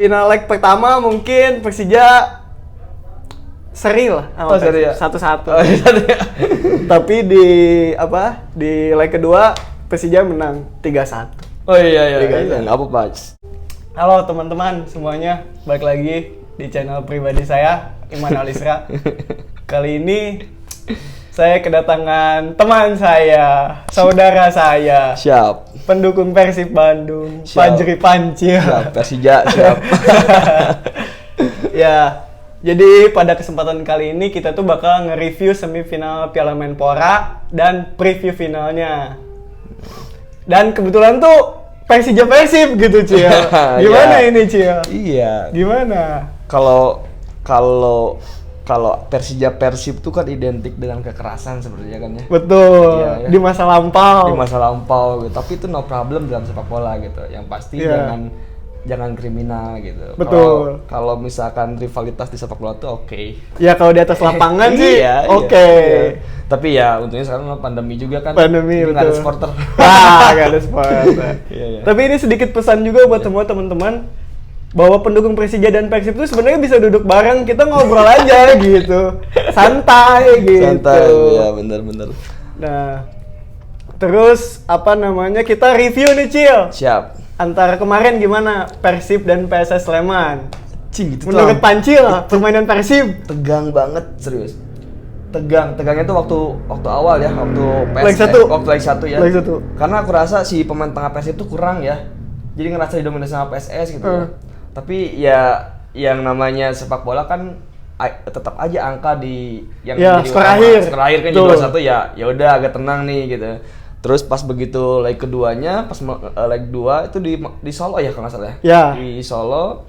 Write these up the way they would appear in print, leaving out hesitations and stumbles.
Final leg pertama mungkin Persija seri lah. Seri ya? 1-1. Oh, iya. Tapi di leg kedua Persija menang 3-1. Oh iya. Enggak apa-apa. Halo teman-teman semuanya, balik lagi di channel pribadi saya, Iman Alisra. Kali ini saya kedatangan teman saya, saudara saya. Siap. Pendukung Persib Bandung, Siap. Fajri Pancil. Siap, Persija, siap. Ya, jadi pada kesempatan kali ini kita tuh bakal nge-review semifinal Piala Menpora dan preview finalnya. Dan kebetulan tuh Persija Persib gitu, Cil. Gimana Ya. ini, Cil? Iya. Gimana? Kalau Persija Persib tuh kan identik dengan kekerasan sebenarnya kan ya. Betul. Iya, ya. Di masa lampau. Di masa lampau gitu. Tapi itu no problem dalam sepak bola gitu. Yang pasti Iya. jangan kriminal gitu. Betul. Kalau misalkan rivalitas di sepak bola tuh oke. Ya kalau di atas lapangan sih, Iya, oke. iya. Tapi ya untungnya sekarang pandemi juga kan. Pandemi, jadi nggak ada betul. supporter. Nggak ada supporter. Iya. Tapi ini sedikit pesan juga buat semua teman-teman bahwa pendukung Persija dan Persib itu sebenarnya bisa duduk bareng, kita ngobrol aja gitu, santai gitu. Santai, ya benar-benar. Nah, terus kita review nih, Cil. Siap. Antara kemarin gimana Persib dan PSS Sleman? Cing itu Menurut tuh Pancil, permainan Persib tegang banget, serius. Tegangnya tuh waktu awal ya, waktu Leg satu. waktu leg 1 ya. Leg satu. Karena aku rasa si pemain tengah Persib tuh kurang ya. Jadi ngerasa didominasi sama PSS gitu ya. Tapi ya yang namanya sepak bola kan tetap aja angka di yang Ya, jadi skor utama. akhir. Skor akhir kan Betul. jadi 2-1 ya udah agak tenang nih gitu. Terus pas begitu leg keduanya, pas leg 2 itu di Solo ya kalau nggak salah ya. Ya. Di Solo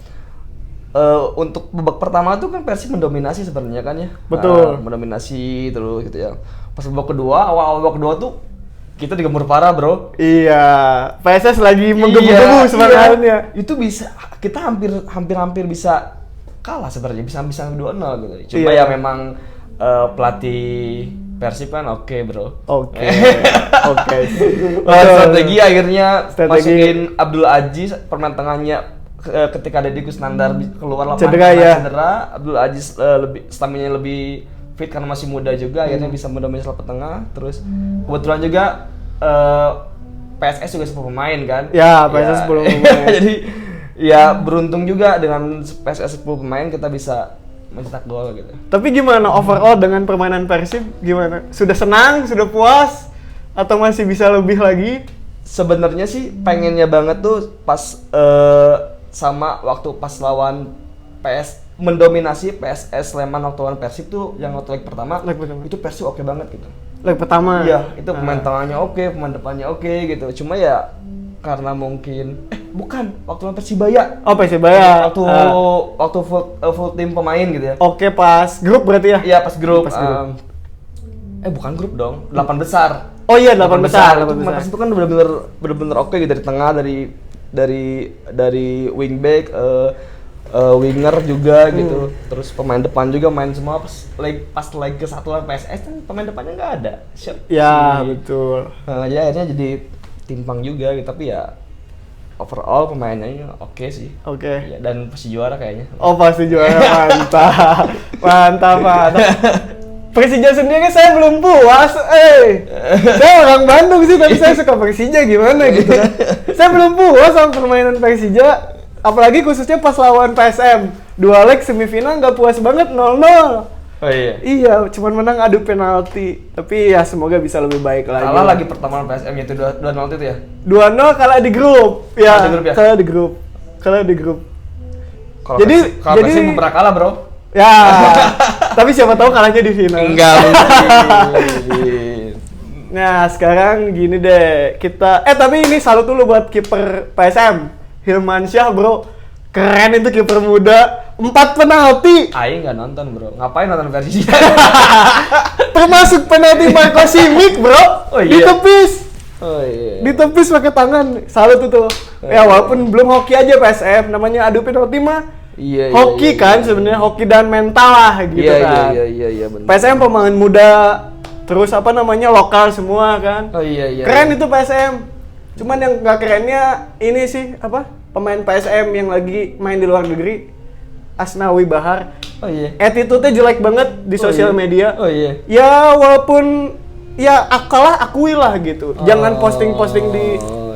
untuk babak pertama tuh kan Persib mendominasi sebenarnya kan ya. Betul. Mendominasi terus gitu ya. Pas babak kedua, awal babak kedua tuh kita digempur parah, Bro. Iya, PSS lagi menggebu-gebu semangatnya. Itu bisa kita hampir bisa kalah sebenarnya, bisa 2-0 gitu. Cuma Iya. ya memang pelatih Persib kan oke, Bro. Oke. Strategi akhirnya Strategi. masukin Abdul Aziz pemain tengahnya ketika Deddy Kusnandar keluar lapangan Cedera, karena ya. cedera, Abdul Aziz stamina lebih fit karena masih muda juga, akhirnya bisa mendominasi lapangan tengah. Terus kebetulan juga PSS juga 10 pemain kan. Ya, PSS 10 pemain. Jadi ya beruntung juga dengan PSS 10 pemain kita bisa mencetak gol gitu. Tapi gimana overall dengan permainan Persib? Gimana? Sudah senang, sudah puas, atau masih bisa lebih lagi? Sebenarnya sih pengennya banget tuh pas sama waktu pas lawan mendominasi PSS Sleman waktu lawan Persib tuh yang waktu leg pertama. Itu Persib oke banget gitu. Leg pertama. Iya, itu pemain tengahnya oke, pemain depannya oke gitu. Cuma ya karena mungkin bukan waktu lawan Persibaya. Oh, Persibaya. Waktu full tim pemain gitu ya. Oke, pas grup berarti ya? Iya, pas grup. Pas grup. Bukan grup dong, 8 besar. Oh iya, 8 besar. Pemain Persib itu kan benar-benar oke gitu dari tengah, dari wingback, winger juga gitu. Terus pemain depan juga main semua. Pas leg ke-1 lawan PSS kan pemain depannya nggak ada. Ya, betul. Jadi akhirnya jadi timpang juga gitu, tapi ya overall pemainnya oke sih. Oke. Ya, dan pasti juara kayaknya. Oh, pasti juara. Mantap. Persija sendiri saya belum puas. Saya orang Bandung sih, tapi saya suka Persija gimana gitu kan. Saya belum puas sama permainan Persija, apalagi khususnya pas lawan PSM. 2 leg semifinal nggak puas banget, 0-0. Oh iya. Iya, cuman menang adu penalti. Tapi ya semoga bisa lebih baik lagi. Kalah lagi pertemuan PSM itu 2-0 itu ya. 2-0 kalah di grup. Ya, Kalah di grup ya? Kalah di grup. Kalau Jadi- PSM pernah kalah, Bro. Ya, tapi siapa tahu kalahnya di final. Enggak mungkin. Nah, sekarang gini deh, tapi ini salut dulu buat kiper PSM, Hilmansyah, Bro. Keren itu kiper muda, 4 penalti. Aing nggak nonton, Bro. Ngapain nonton versi? Termasuk penalti Marco Simic, Bro. Oh, iya. Ditepis. Oh iya. Ditepis pakai tangan. Salut itu. Ya walaupun belum hoki aja PSM, namanya adu penalti mah. Iya. Hoki kan sebenarnya, hoki dan mental lah gitu kan. Iya benar. PSM pemain muda, terus lokal semua kan. Oh iya. Keren itu PSM. Cuman yang nggak kerennya ini sih pemain PSM yang lagi main di luar negeri, Asnawi Bahar. Oh iya. Attitude-nya jelek banget di sosial media. Oh iya. Ya walaupun ya akui lah gitu. Jangan posting-posting di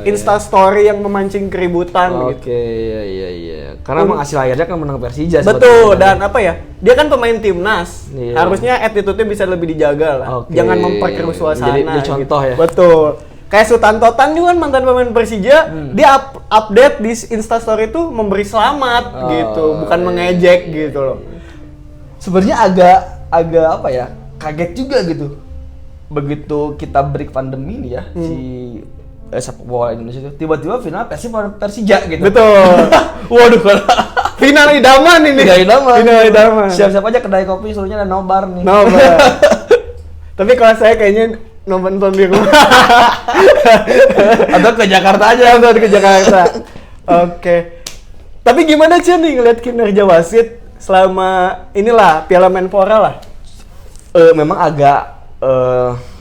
Insta story yang memancing keributan gitu. Oke, iya. Karena emang hasil akhirnya kan menang Persija. Betul, dan apa ya? Dia kan pemain timnas. Iya. Harusnya attitude-nya bisa lebih dijaga lah. Oke. Jangan memperkeruh suasana. Jadi contoh gitu. ya. Betul. Kayak Sultan Totan juga kan mantan pemain Persija, dia update di Insta story itu memberi selamat gitu, bukan mengejek gitu loh. Sebenarnya agak apa ya? Kaget juga gitu. Begitu kita break pandemi nih ya, si sepak bola Indonesia itu tiba-tiba final Persija gitu. Betul. Waduh, Final idaman ini. Final idaman. Siap-siap aja kedai kopi seluruhnya ada nobar nih. Nobar. Tapi kalau saya kayaknya nonton di rumah. Atau ke Jakarta aja. Atau ke Jakarta. Oke. Tapi gimana sih nih ngeliat kinerja wasit selama inilah Piala Menpora lah? Memang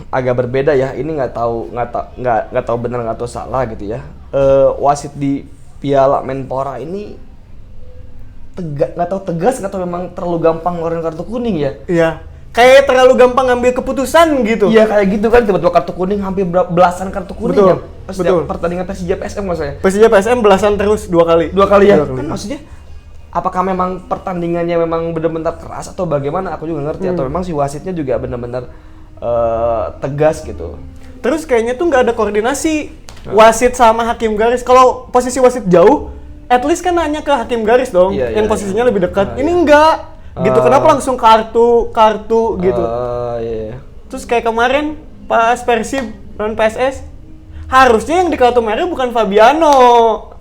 agak berbeda ya. Ini nggak tahu benar nggak tahu salah gitu ya. Wasit di Piala Menpora ini nggak tahu tegas, nggak tahu memang terlalu gampang ngeluarin kartu kuning ya. Iya. Kayak terlalu gampang ngambil keputusan gitu. Iya kayak gitu kan, tiba-tiba kartu kuning hampir belasan kartu kuning. Betul, ya. betul. Pertandingan Persija PSM maksudnya. Persija PSM belasan terus 2 kali. 2 kali ya. Dua kali. Kan maksudnya apakah memang pertandingannya memang benar-benar keras atau bagaimana? Aku juga ngerti atau memang si wasitnya juga benar-benar tegas gitu. Terus kayaknya tuh nggak ada koordinasi wasit sama hakim garis. Kalau posisi wasit jauh, at least kan nanya ke hakim garis dong, yang posisinya lebih dekat. Ini enggak. Gitu, kenapa langsung kartu gitu. Iya. Terus kayak kemarin pas Persib lawan PSS, harusnya yang di kartu merah bukan Fabiano,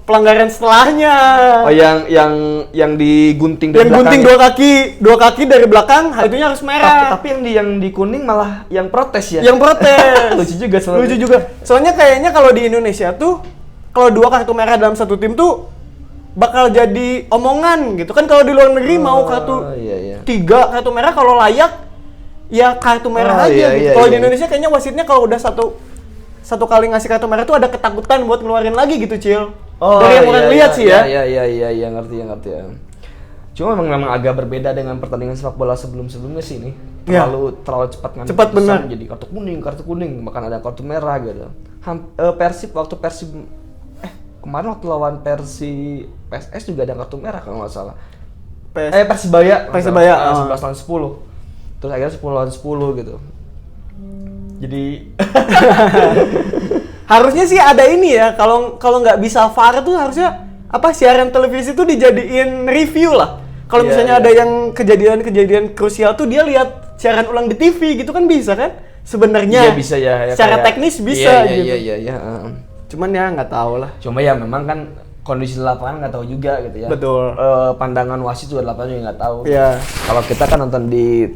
pelanggaran setelahnya. Oh yang digunting dari yang gunting 2 kaki dari belakang, harusnya harus merah. Tapi yang di kuning malah yang protes ya. Yang protes. Lucu juga. Soalnya kayaknya kalau di Indonesia tuh kalau 2 kartu merah dalam satu tim tuh bakal jadi omongan gitu kan. Kalau di luar negeri mau kartu 3 kartu merah kalau layak ya kartu merah aja gitu. Kalau di Indonesia kayaknya wasitnya kalau udah satu kali ngasih kartu merah tuh ada ketakutan buat ngeluarin lagi gitu, Cil. Dari yang orang lihat sih ya. Iya, ngerti ya. Cuma memang agak berbeda dengan pertandingan sepak bola sebelumnya sih ini. Terlalu cepat ngambil keputusan, jadi kartu kuning, bahkan ada kartu merah gitu. Persib kemarin waktu lawan PSS juga ada kartu merah kalau nggak salah. Persibaya 11 lawan 10. Terus akhirnya 10 lawan 10 gitu. Jadi harusnya sih ada ini ya, kalau nggak bisa VAR tuh harusnya siaran televisi tuh dijadiin review lah. Kalau misalnya ada yang kejadian krusial tuh dia lihat siaran ulang di TV gitu kan bisa kan? Sebenarnya. Iya bisa ya. Secara teknis bisa gitu. Iya. Cuman ya nggak tahu lah. Cuma ya memang kan kondisi di lapangan nggak tahu juga gitu ya. Betul. Pandangan wasit juga di lapangan juga nggak tau. Iya. Kalau kita kan nonton di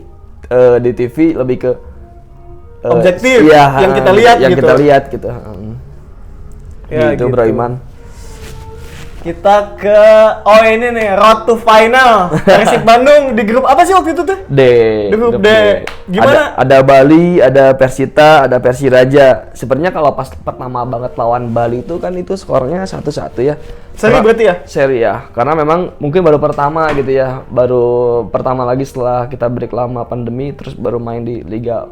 TV lebih ke objektif. Yang kita lihat yang gitu. kita lihat gitu. Ya, gitu Bro Iman. Kita ke ini nih, road to final. Persib Bandung di grup apa sih waktu itu tuh? D. Grup D. Gimana? Ada Bali, ada Persita, ada Persiraja. Sebenarnya kalau pas pertama banget lawan Bali itu kan itu skornya 1-1 ya. Seri berarti ya? Seri ya. Karena memang mungkin baru pertama gitu ya. Baru pertama lagi setelah kita break lama pandemi, terus baru main di Liga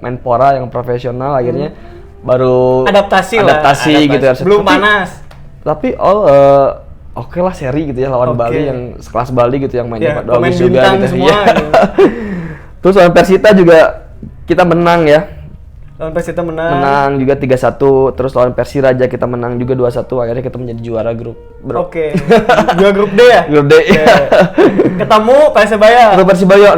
Menpora yang profesional akhirnya baru adaptasi gitu ya. Belum panas. Tapi oke lah seri gitu ya lawan Bali yang sekelas Bali gitu yang mainnya bagus juga gitu semua, ya. Terus lawan Persita juga kita menang ya. Lawan Persita menang juga 3-1. Terus lawan Persiraja kita menang juga 2-1. Akhirnya kita menjadi juara grup. Oke. Juara grup D ya? Grup D. Ketemu Persibaya.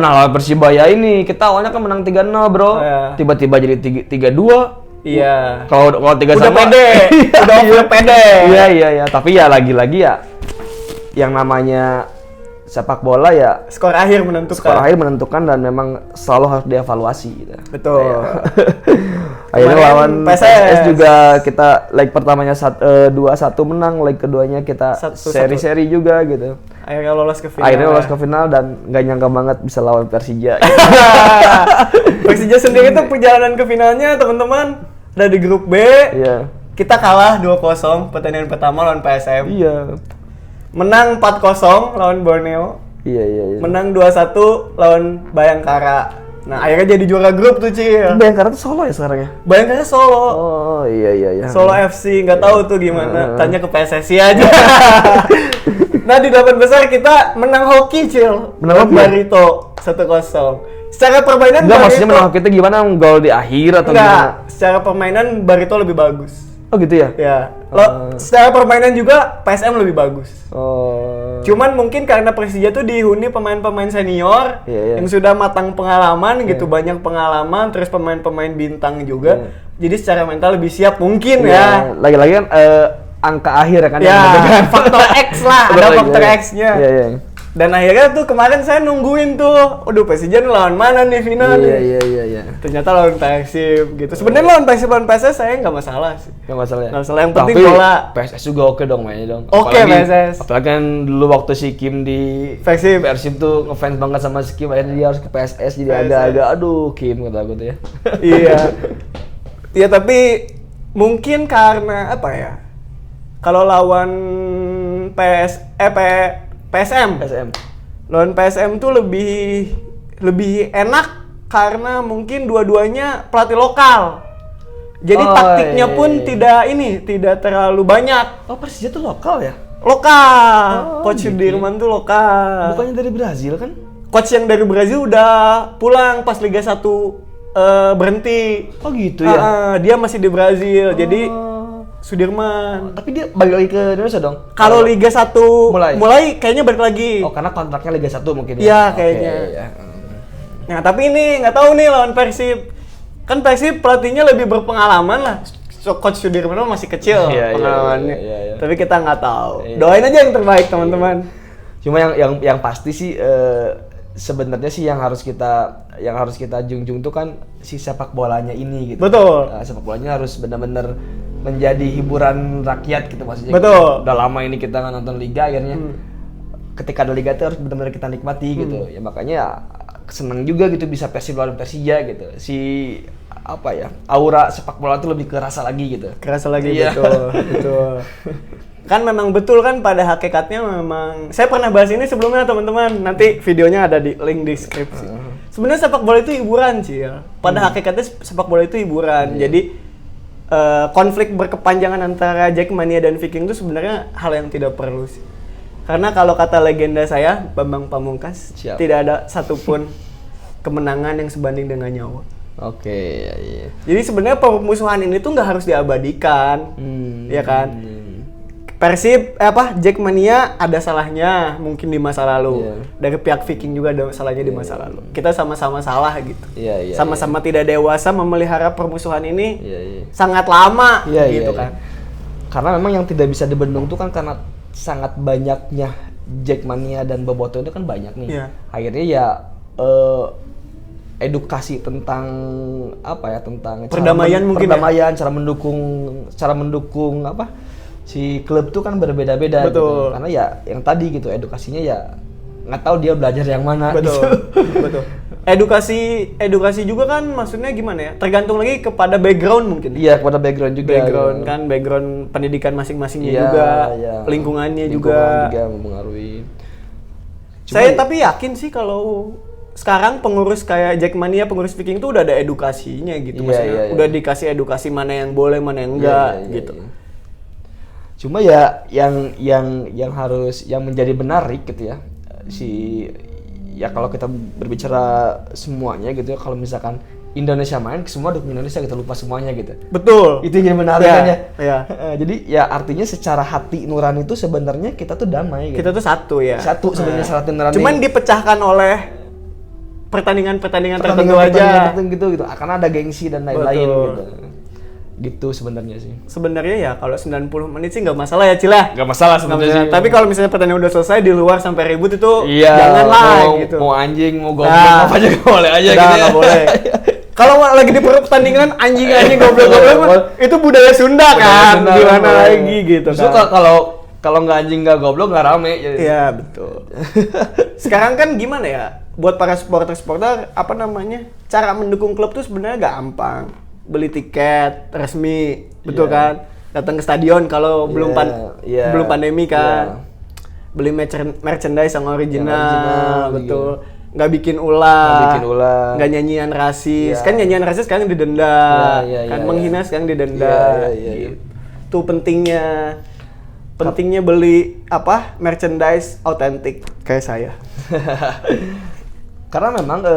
Nah, lawan Persibaya ini kita awalnya kan menang 3-0, Bro. Tiba-tiba jadi 3-2. Iya. Kalau 3 udah sama pede. Udah pede. Iya. Tapi ya lagi-lagi ya yang namanya sepak bola ya skor akhir menentukan dan memang selalu harus dievaluasi gitu. Betul. Akhirnya lawan PSS juga kita leg pertamanya 2-1 menang, leg keduanya kita seri-seri juga gitu. Akhirnya lolos ke final dan nggak nyangka banget bisa lawan Persija. Gitu. Persija sendiri tuh perjalanan ke finalnya teman-teman udah di grup B. Iya. Kita kalah 2-0 pertandingan pertama lawan PSM. Iya. Menang 4-0 lawan Borneo. Iya. Menang 2-1 lawan Bayangkara. Nah, akhirnya jadi juara grup tuh, Cil. Bayangkara tuh Solo ya sekarang ya? Bayangkara Solo. Oh, iya. Solo FC, nggak tahu tuh gimana. Tanya ke PSSI aja. Nah, di 8 besar kita menang hoki, Cil. Menang hoki? Barito 1-0. Secara permainan Enggak, Barito maksudnya menang kita gimana? Gol di akhir atau enggak, gimana? secara permainan Barito lebih bagus. Oh gitu ya? Ya. Secara permainan juga PSM lebih bagus. Oh. Cuman mungkin karena Persija tuh dihuni pemain-pemain senior Iya. yang sudah matang pengalaman gitu, banyak pengalaman, terus pemain-pemain bintang juga. Jadi secara mental lebih siap mungkin ya. Lagi-lagi kan angka akhir ya kan? Ya, yang menentukan. faktor X lah, ada Betul, faktor iya. X-nya. Iya. Dan akhirnya tuh kemarin saya nungguin tuh, aduh Persija nih lawan mana nih final nih? Iya. Ternyata lawan Persib gitu. Sebenarnya lawan Persib lawan PSS saya nggak masalah sih. Nggak masalah ya? Nggak masalah, yang penting Tapi bola. PSS juga oke dong mainnya dong. Oke, PSS. Apalagi kan dulu waktu si Kim di Persib tuh ngefans banget sama si Kim, akhirnya dia harus ke PSS jadi PSS. agak-agak aduh Kim kata aku tuh ya. Iya. Iya tapi mungkin karena apa ya? Kalau lawan PSM. Lawan PSM tuh lebih enak karena mungkin dua-duanya pelatih lokal. Jadi taktiknya pun tidak terlalu banyak. Oh, Persija tuh lokal ya? Lokal. Oh, Coach gitu. Sudirman tuh lokal. Bukannya dari Brazil kan? Coach yang dari Brazil udah pulang pas Liga 1 berhenti. Oh gitu ya? Dia masih di Brazil. Jadi Sudirman. Tapi dia balik lagi ke Indonesia dong? Kalau Liga 1 mulai kayaknya balik lagi. Oh, karena kontraknya Liga 1 mungkin ya? Iya, kayaknya. Iya. Nah, tapi ini nggak tahu nih lawan Persib. Kan Persib pelatihnya lebih berpengalaman lah. Coach Sudirman masih kecil pengalamannya. Iya. Tapi kita nggak tahu. Iya. Doain aja yang terbaik, teman-teman. Cuma yang pasti sih sebenarnya sih yang harus kita junjung tuh kan si sepak bolanya ini gitu. Betul. Sepak bolanya harus benar-benar menjadi hiburan rakyat gitu maksudnya. Betul. Udah lama ini kita nggak nonton liga akhirnya. Ketika ada liga itu harus benar-benar kita nikmati gitu. Ya makanya senang juga gitu bisa Persib lawan Persija gitu. Si apa ya? Aura sepak bola tuh lebih kerasa lagi gitu. Kerasa lagi, Iya. betul. Kan memang betul kan pada hakikatnya memang saya pernah bahas ini sebelumnya teman-teman. Nanti videonya ada di link deskripsi. Sebenarnya sepak bola itu hiburan sih ya. Pada hakikatnya sepak bola itu hiburan. Jadi konflik berkepanjangan antara Jackmania dan Viking itu sebenarnya hal yang tidak perlu sih. Karena kalau kata legenda saya Bambang Pamungkas, Siap. tidak ada satupun kemenangan yang sebanding dengan nyawa. Oke, iya. Jadi sebenarnya permusuhan ini tuh nggak harus diabadikan, ya kan? Persib, Jackmania ada salahnya mungkin di masa lalu. Iya. Dari pihak Viking juga ada salahnya di masa lalu. Kita sama-sama salah gitu. Iya. Sama-sama tidak dewasa memelihara permusuhan ini Iya. sangat lama gitu Iya. kan. Karena memang yang tidak bisa dibendung tuh kan karena sangat banyaknya Jackmania dan Boboto itu kan banyak nih. Iya. Akhirnya ya edukasi tentang apa ya, tentang Perdamaian mungkin perdamaian, cara mendukung apa si klub tuh kan berbeda-beda gitu. Betul. Karena ya yang tadi gitu edukasinya ya nggak tahu dia belajar yang mana. Betul. Gitu. Betul. Edukasi juga kan maksudnya gimana ya? Tergantung lagi kepada background mungkin. Iya, kepada background juga. Background pendidikan masing-masingnya Iya, juga, iya. lingkungan juga mempengaruhi. Saya tapi yakin sih kalau sekarang pengurus kayak Jackmania, pengurus Viking tuh udah ada edukasinya gitu. Iya, Maksudnya iya. udah dikasih edukasi mana yang boleh, mana yang enggak Iya. gitu. Cuma ya yang harus yang menjadi menarik gitu ya ya kalau kita berbicara semuanya gitu ya, kalau misalkan Indonesia main semua dukung Indonesia kita lupa semuanya gitu. Betul. Itu yang jadi menarik kan ya. Iya. Jadi ya artinya secara hati nurani itu sebenarnya kita tuh damai gitu. Kita tuh satu ya. Satu sebenarnya secara hati nurani. Cuman dipecahkan oleh pertandingan tertentu aja. Gitu. Karena ada gengsi dan lain-lain Betul. gitu. Gitu sebenarnya sih. Sebenarnya ya kalau 90 menit sih nggak masalah ya Cila. Gak masalah sebenarnya. Tapi kalau misalnya pertandingan udah selesai di luar sampai ribut itu iya, janganlah gitu. Mau anjing, mau goblok apa aja gak boleh aja gitu ya. Nggak boleh. Kalau lagi di pertandingan anjing goblok itu budaya Sunda kan. Sunda, Gimana boleh. lagi gitu Justru kan. kalau nggak anjing nggak goblok nggak rame. Iya betul. Sekarang kan gimana ya? Buat para supporter apa namanya? Cara mendukung klub tuh sebenarnya gampang. Beli tiket resmi, betul Iya. kan? datang ke stadion kalau belum pandemi kan. Yeah. Beli merchandise yang original, original, betul. Nggak bikin ulah, nggak nyanyian rasis. Yeah. Kan nyanyian rasis sekarang didenda, menghina sekarang didenda. Itu pentingnya beli merchandise autentik kayak saya. Karena memang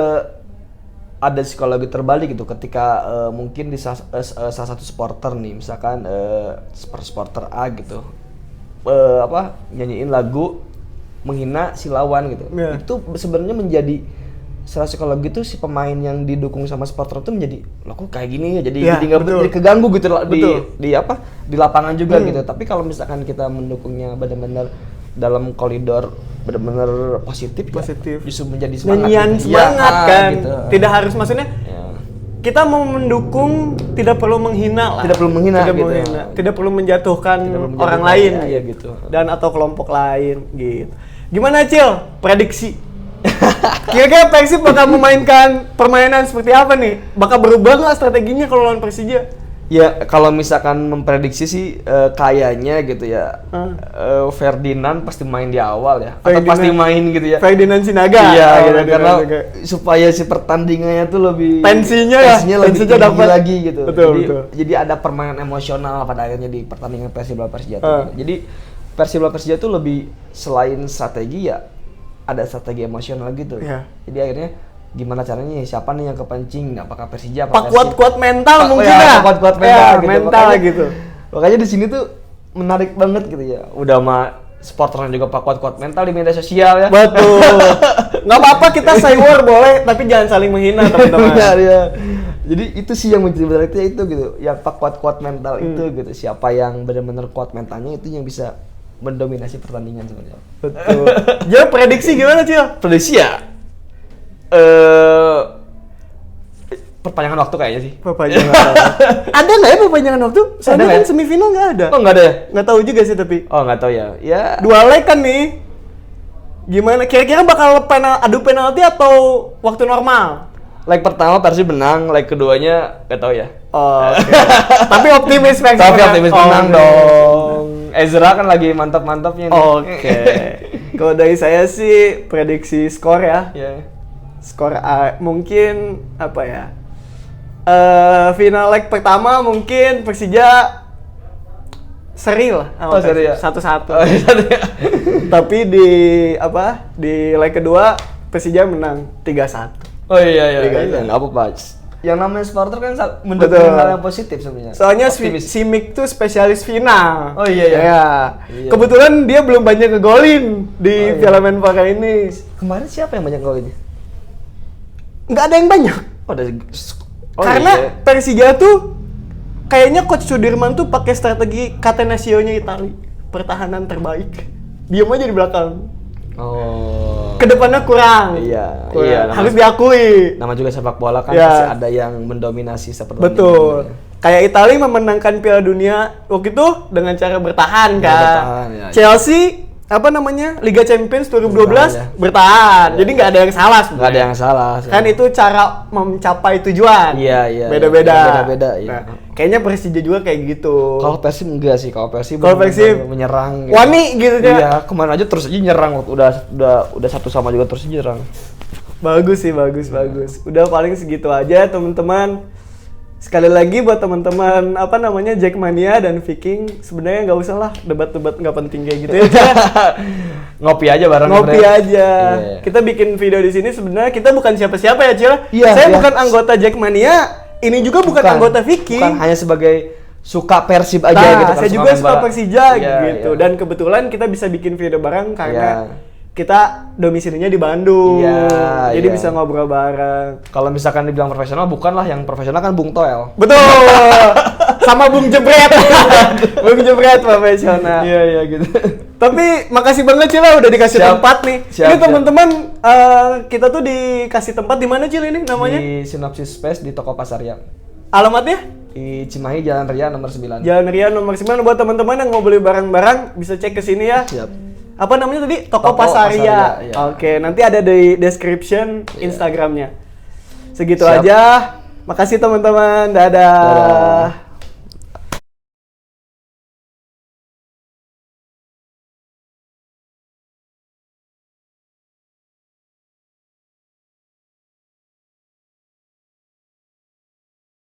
ada psikologi terbalik gitu ketika mungkin di salah satu supporter nih, misalkan supporter A gitu, nyanyiin lagu menghina si lawan gitu. Yeah. Itu sebenarnya menjadi secara psikologi itu si pemain yang didukung sama supporter itu menjadi, loh kok kayak gini ya, jadi jadi keganggu gitu di lapangan juga gitu. Tapi kalau misalkan kita mendukungnya benar-benar dalam koridor benar-benar positif. Ya, justru menjadi semangat. Nyanyian gitu. Semangat kan. Gitu. Tidak harus maksudnya. Kita mau mendukung tidak perlu menghina lah. Tidak perlu menghina. Tidak perlu menjatuhkan orang lain gitu. Dan atau kelompok lain gitu. Gimana Cil? Prediksi. Kira-kira Persib bakal memainkan permainan seperti apa nih? Bakal berubah nggak strateginya kalau lawan Persija? Ya kalau misalkan memprediksi sih kayaknya gitu ya. Ferdinand pasti main di awal ya. Atau pasti main gitu ya. Ferdinand Sinaga. Iya gitu, karena supaya si pertandingannya tuh lebih tensinya lebih tinggi dapat lagi gitu. Betul. Jadi ada permainan emosional pada akhirnya di pertandingan Persib lawan Persija. Jadi Persib lawan Persija tuh lebih selain strategi ya ada strategi emosional gitu. Jadi akhirnya gimana caranya siapa nih yang kepancing, apakah Persija apakah kuat mental mungkin ya kuat mental gitu. Mental gitu. Makanya di sini tuh menarik banget gitu ya. Udah mah supporternya juga kuat mental di media sosial ya. Betul. Nggak apa-apa kita say war boleh, tapi jangan saling menghina teman-teman. Ya. Jadi itu sih yang menjadi menariknya itu gitu. Yang kuat mental itu gitu. Siapa yang benar-benar kuat mentalnya itu yang bisa mendominasi pertandingan sebenarnya. Betul. Jadi prediksi gimana Cil? Prediksi ya perpanjangan waktu kayaknya sih. Perpanjangan waktu. Ada nggak ya perpanjangan waktu? Soalnya kan semifinal nggak ada. Oh nggak ada ya? Nggak tahu juga sih tapi. Oh nggak tahu ya. Ya. 2 leg kan nih. Gimana? Kira-kira bakal adu penalti atau waktu normal? Leg pertama Persib menang, leg keduanya nggak tahu ya. Oh, okay. Tapi optimis Persib. Tapi optimis menang dong. Ezra kan lagi mantap-mantapnya nih. Oke. Kalau dari saya sih prediksi skor ya. Skor mungkin apa ya? Final leg pertama mungkin Persija seri lah. Seri ya. 1-1. Tapi di leg kedua Persija menang 3-1. Oh iya. Enggak apa-apa. Yang namanya supporter kan mendukung hal yang positif sebenarnya. Soalnya si Mik tuh spesialis final. Oh iya. Kebetulan dia belum banyak ngegolin di Piala Menpora ini. Kemarin siapa yang banyak ngegolin? Nggak ada yang banyak. Karena Persija tuh kayaknya Coach Sudirman tuh pakai strategi Catenaccio-nya Itali, pertahanan terbaik. Diam aja di belakang. Kedepannya kurang. Iya. Harus diakui. Nama juga sepak bola kan pasti ada yang mendominasi seperti itu. Betul. Kayak Italia memenangkan Piala Dunia waktu itu dengan cara bertahan kan. Chelsea Liga Champions 2012 bertahan. Jadi nggak ada yang salah sebenarnya. Nggak ada yang salah. Kan itu cara mencapai tujuan. Iya. Beda-beda. Iya. Kayaknya Persija juga kayak gitu. Kalau Persib enggak sih. Kalau Persib menyerang. Gitu. Wani gitu kan. Iya, kemarin aja terus aja nyerang. Udah 1-1 juga terus aja nyerang. Bagus sih, bagus. Udah paling segitu aja teman-teman. Sekali lagi buat teman-teman Jackmania dan Viking, sebenarnya nggak usah lah debat-debat nggak penting kayak gitu ya. Ngopi aja bareng. Yeah. Kita bikin video di sini sebenarnya kita bukan siapa-siapa ya Cil. Saya bukan anggota Jackmania, ini juga bukan anggota Viking. Bukan hanya sebagai suka Persib aja gitu. Saya juga suka Persija gitu. Dan kebetulan kita bisa bikin video bareng karena kita domisilinya di Bandung, jadi bisa ngobrol bareng. Kalau misalkan dibilang profesional, bukanlah yang profesional kan Bung Toel. Betul, sama Bung Jebret, Bung Jebret profesional. Iya gitu. Tapi makasih banget Cil udah dikasih tempat nih. Ini teman-teman kita tuh dikasih tempat di mana Cil ini namanya? Di Synopsis Space di Toko Pasarya. Alamatnya? Di Cimahi Jalan Ria nomor 9. Jalan Ria nomor 9 buat teman-teman yang mau beli barang-barang bisa cek ke sini ya. Siap. Apa namanya tadi? Toko Pasarya. Oke, nanti ada di description Instagramnya. Segitu aja. Makasih teman-teman. Dadah.